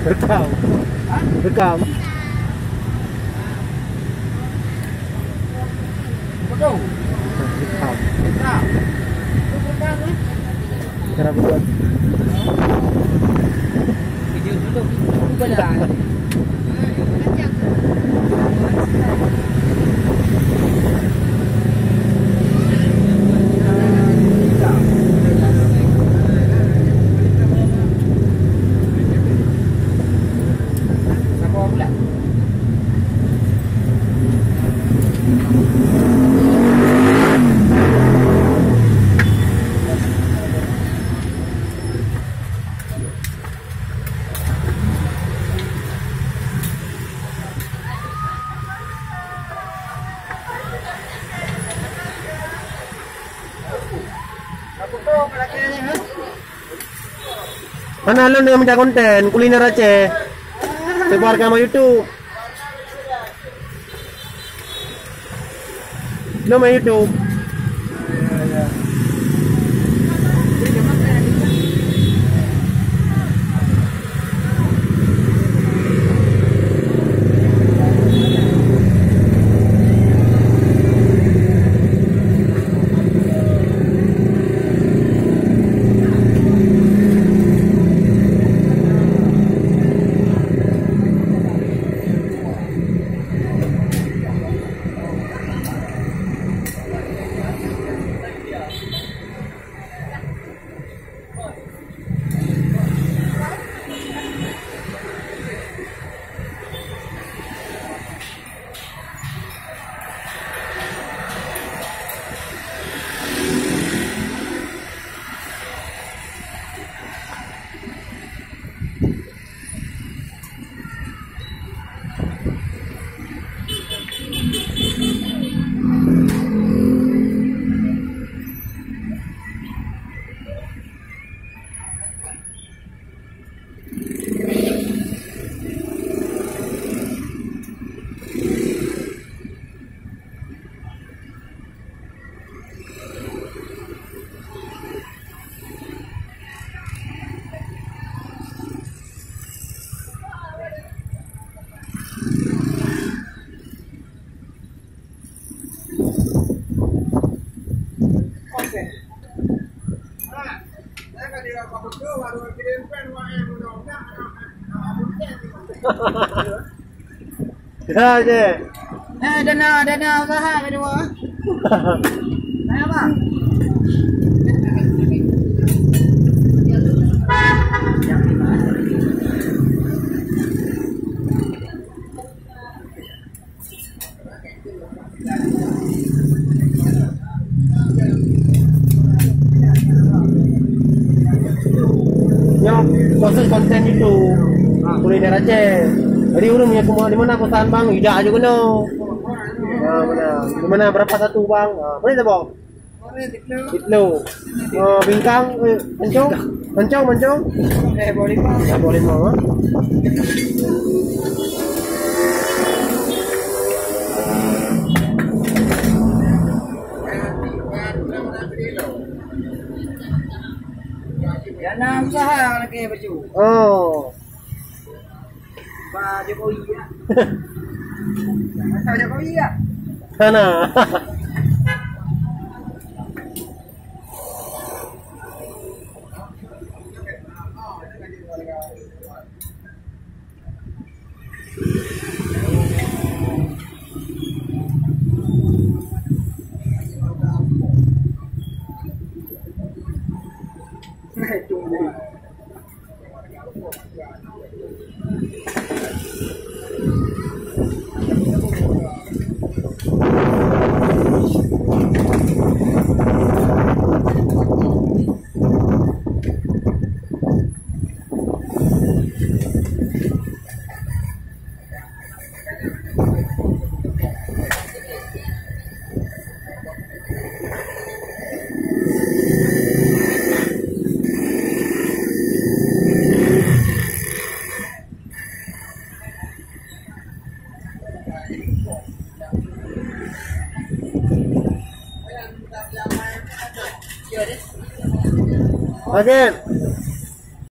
Rekam. Rekam. Betul. Rekam. Rekam. Rekam ni. Cara buat. Video dulu. Bukan dah. Mana lo yang minta konten kuliner Aceh? Sebarkan sama YouTube. Lo main YouTube. Ya je. Dana usaha kedua. Saya apa? Yang khusus konten itu kuliner Aceh. Jadi urung ya di mana kosan bang? Ida aja kena. Mana? Di mana berapa satu bang? Boleh tak bang? Itlo. Bingkang, mencong. Boleh pak. Boleh mau. Dana usaha lagi baju. Oh. Pak Jokowi ya. Pak Jokowi ya. Sana. Again.